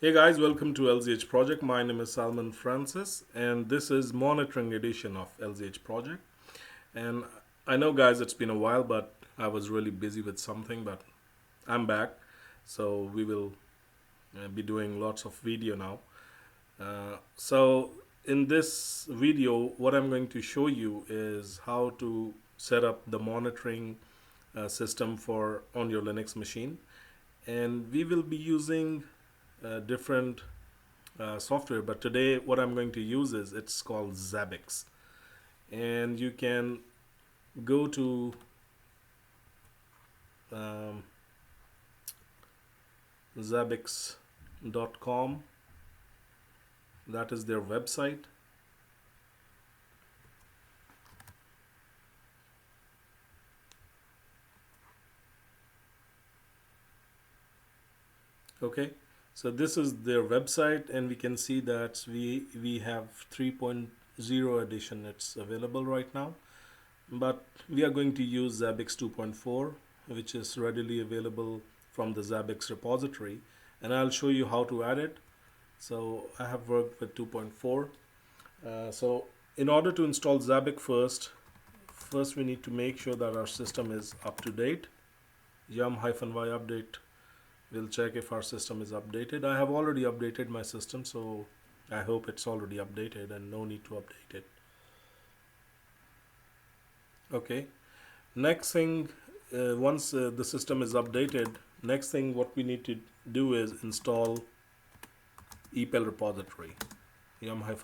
Hey guys, welcome to LZH Project. My name is Salman Francis, and this is monitoring edition of LZH Project. And I know, guys, it's been a while, but I was really busy with something. But I'm back, so we will be doing lots of video now. So in this video, what I'm going to show you is how to set up the monitoring system for on your Linux machine, and we will be using different software, but today what I'm going to use is it's called Zabbix, and you can go to um, zabbix.com. That is their website. Okay, so this is their website, and we can see that we have 3.0 edition. It's available right now, but we are going to use Zabbix 2.4, which is readily available from the Zabbix repository, and I'll show you how to add it. So I have worked with 2.4. So in order to install Zabbix first we need to make sure that our system is up to date. Yum-y update will check if our system is updated. I have already updated my system, so I hope it's already updated and no need to update it. Okay, next thing, once the system is updated, next thing what we need to do is install epel repository. Yum-y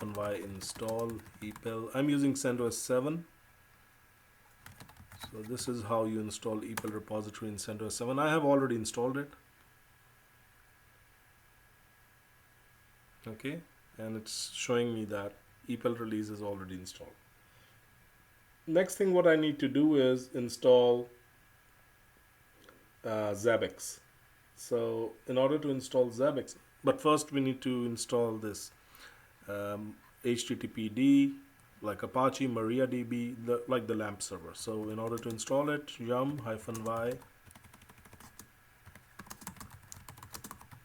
install epel. I'm using CentOS 7. So this is how you install epel repository in CentOS 7. I have already installed it. Okay, and it's showing me that epel release is already installed. Next thing what I need to do is install Zabbix. So in order to install Zabbix, but first we need to install this HTTPD, like Apache, MariaDB, like the LAMP server. So in order to install it, yum-y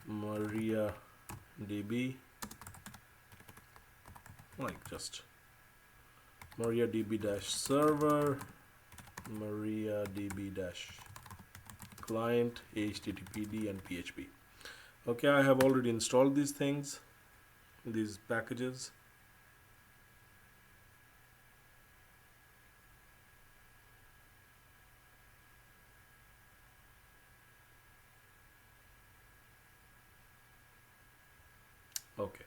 MariaDB, like just MariaDB-server, MariaDB-client, HTTPD, and PHP. Okay, I have already installed these things, these packages. Okay,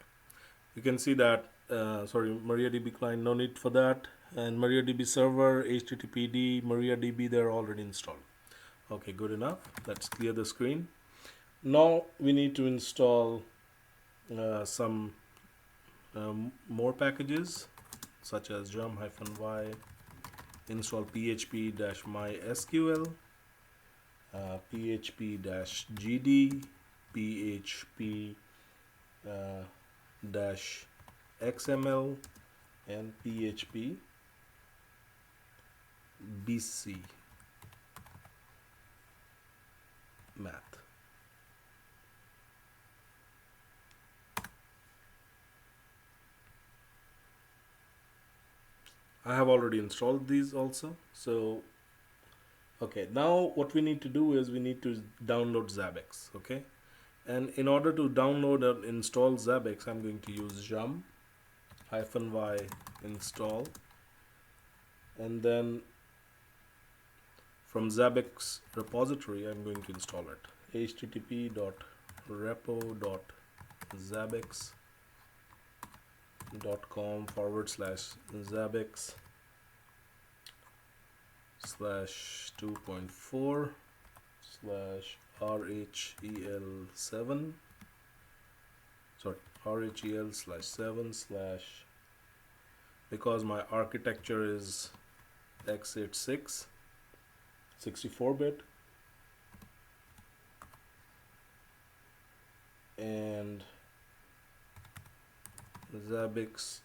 you can see that, sorry, MariaDB client, no need for that. And MariaDB server, HTTPD, MariaDB, they're already installed. Okay, good enough. Let's clear the screen. Now we need to install some more packages, such as yum-y install php-mysql, php-gd, php dash XML, and PHP BC math. I have already installed these also. So okay, now what we need to do is we need to download Zabbix. Okay, and in order to download and install Zabbix, I'm going to use yum-y install, and then from Zabbix repository I'm going to install it. http://repo.zabbix.com/Zabbix slash 2.4 slash RHEL7, sorry, RHEL slash 7 slash, because my architecture is x86 64-bit, and Zabbix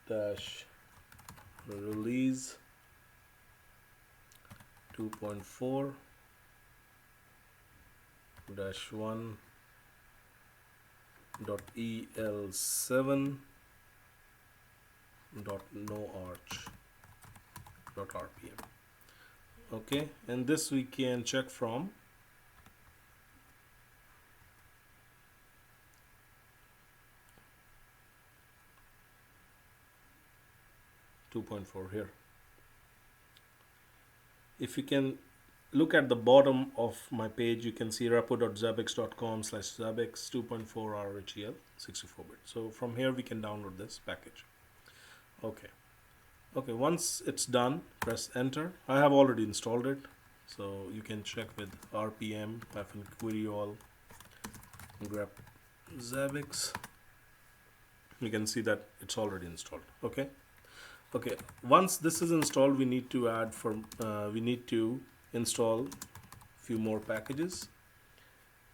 dash release 2.4 dash 1 dot el7 dot noarch dot rpm. Okay, and this we can check from 2.4 here. If you can look at the bottom of my page, you can see repo.zabbix.com/zabbix 2.4 RHEL 64-bit. So from here we can download this package. Okay. Okay, once it's done, press enter. I have already installed it, so you can check with rpm-query all grep Zabbix. You can see that it's already installed. Okay. Okay, once this is installed, we need to install few more packages,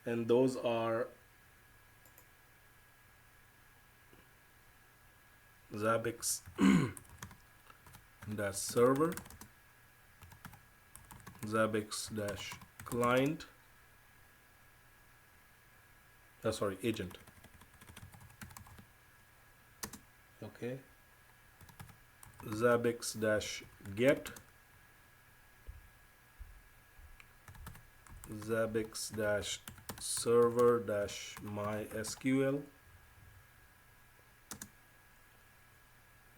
and those are Zabbix dash server, Zabbix dash client, agent. Okay, Zabbix dash get, Zabbix dash server dash mysql,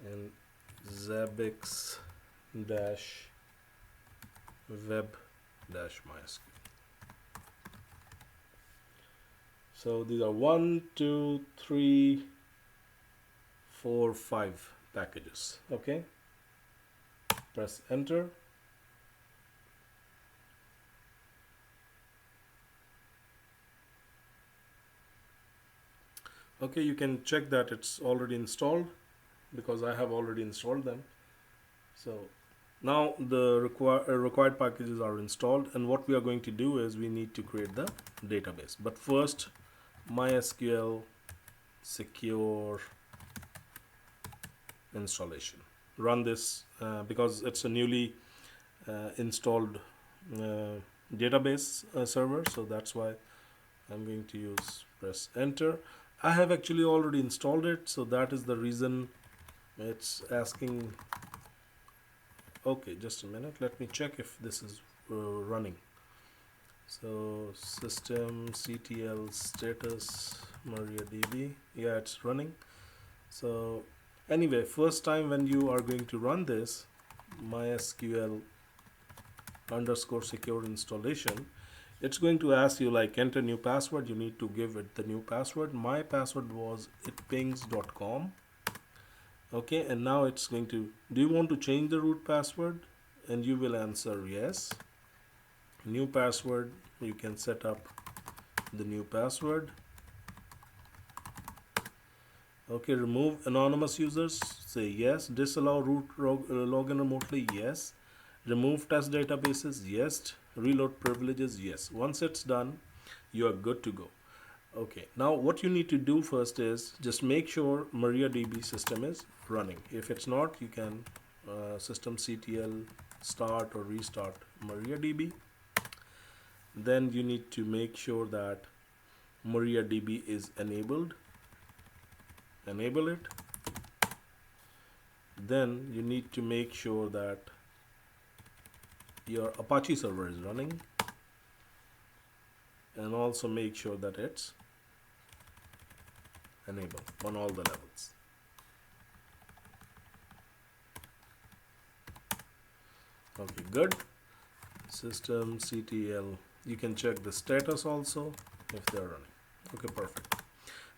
and Zabbix dash web dash mysql. So these are 1, 2, 3, 4, 5 packages. Okay, press enter. Okay, you can check that it's already installed because I have already installed them. So now the required packages are installed, and what we are going to do is we need to create the database. But first, MySQL secure installation. Run this because it's a newly installed database server, so that's why I'm going to use press enter. I have actually already installed it, so that is the reason it's asking. Okay, just a minute, let me check if this is running. So systemctl status MariaDB, yeah, it's running. So anyway, first time when you are going to run this MySQL _ secure installation, it's going to ask you like enter new password. You need to give it the new password. My password was itpings.com. Okay, and now it's going to, do you want to change the root password? And you will answer yes. New password, you can set up the new password. Okay, remove anonymous users, say yes. Disallow root login remotely, yes. Remove test databases, yes. Reload privileges, yes. Once it's done, you are good to go. Okay, now what you need to do first is just make sure MariaDB system is running. If it's not, you can systemctl start or restart MariaDB. Then you need to make sure that MariaDB is enabled. Enable it. Then you need to make sure that your Apache server is running, and also make sure that it's enabled on all the levels. Okay, good. Systemctl, you can check the status also if they're running. Okay, perfect.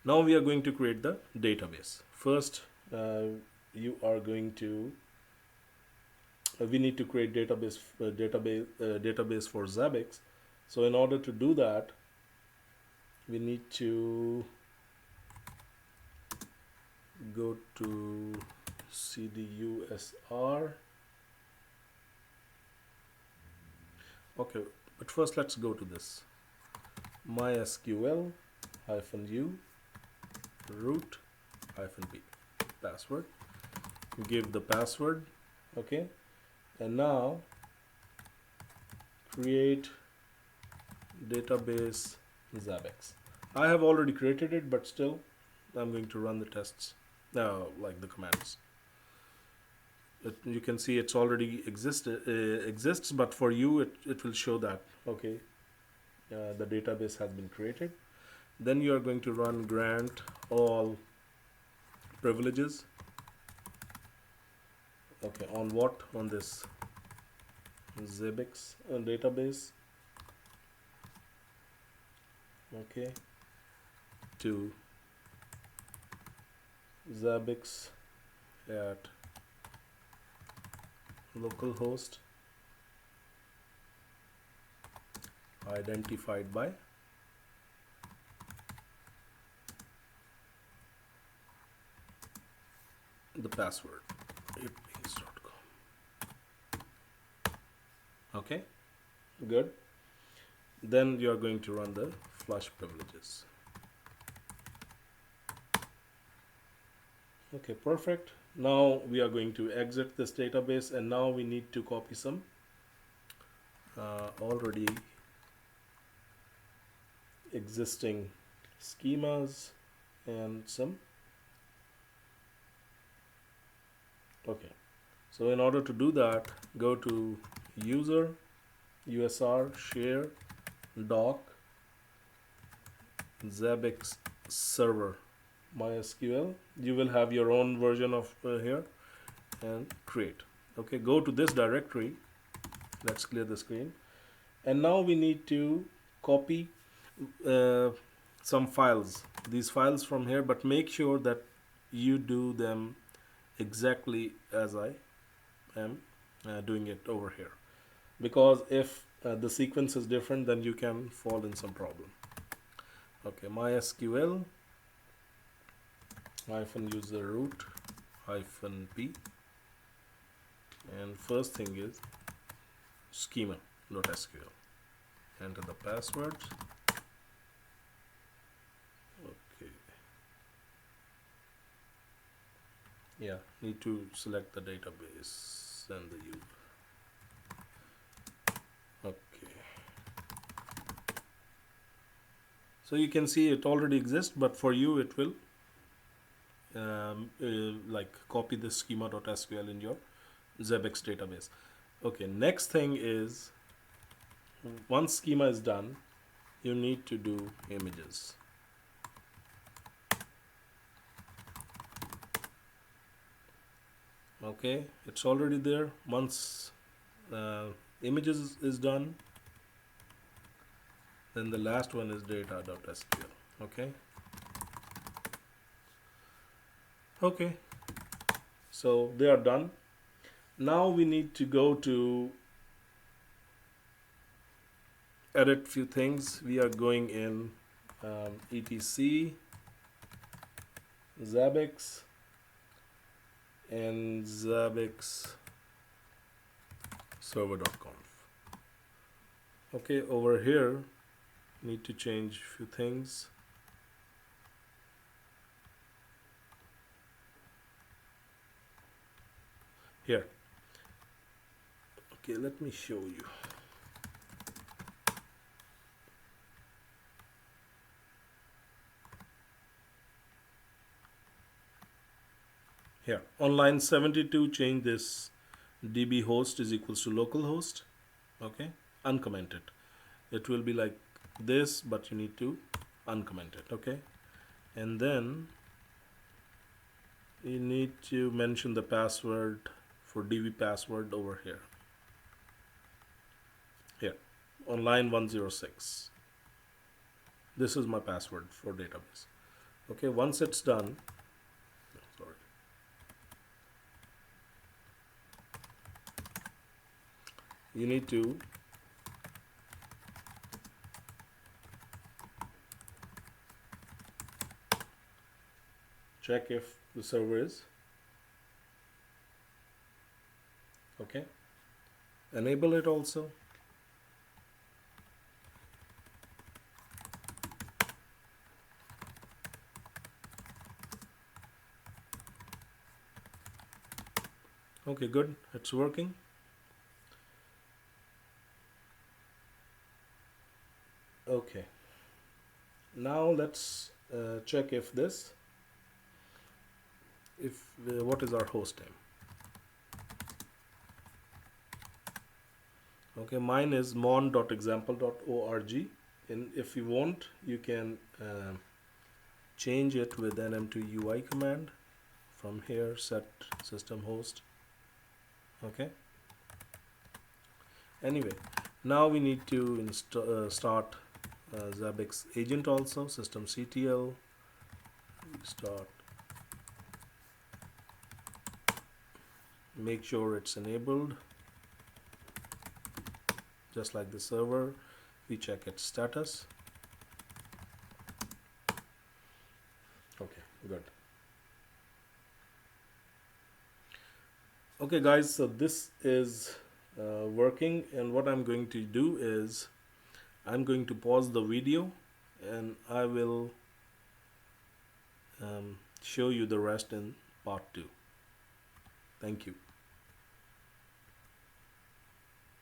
Now we are going to create the database. First, you are going to we need to create database for Zabbix. So in order to do that, we need to go to cdusr. Okay, but first let's go to this mysql -u root -p password. Give the password. Okay, and now create database Zabbix. I have already created it, but still I'm going to run the tests, like the commands. You can see it's already exists, but for you it will show that, okay, the database has been created. Then you are going to run grant all privileges. Okay, on what? On this Zabbix database. Okay, to Zabbix at localhost identified by the password 8pings.com. Okay, good. Then you are going to run the flush privileges. Okay, perfect. Now we are going to exit this database, and now we need to copy some already existing schemas and some. Okay, so in order to do that, go to user usr share doc Zabbix server MySQL. You will have your own version of here, and create. Okay, go to this directory. Let's clear the screen. And now we need to copy uh, some files, these files from here, but make sure that you do them exactly as I am doing it over here, because if the sequence is different, then you can fall in some problem. Okay, MySQL -user root -p, and first thing is schema.sql. Enter the password. Okay, yeah, need to select the database and the user. Okay, so you can see it already exists, but for you it will like copy the schema.sql in your Zabbix database. Okay, next thing is, once schema is done, you need to do images. Okay, it's already there. Once images is done, then the last one is data.sql. Okay, okay, so they are done. Now we need to go to edit few things. We are going in etc Zabbix and Zabbix server.conf. Okay, over here need to change few things. Here, okay, let me show you. Here on line 72, change this db host is equals to localhost. Okay, uncomment it. It will be like this, but you need to uncomment it. Okay, and then you need to mention the password for db password over here. Here on line 106, this is my password for database. Okay, once it's done, sorry, you need to check if the server is okay. Enable it also. Okay, good, it's working. Okay, Now let's check if what is our host name. Okay, mine is mon.example.org, and if you want you can change it with nm2ui command from here, set system host. Okay, anyway, now we need to start Zabbix agent also, systemctl start, make sure it's enabled just like the server. We check its status. Okay, good. Okay guys, so this is working, and what I'm going to do is I'm going to pause the video and I will show you the rest in part 2. Thank you.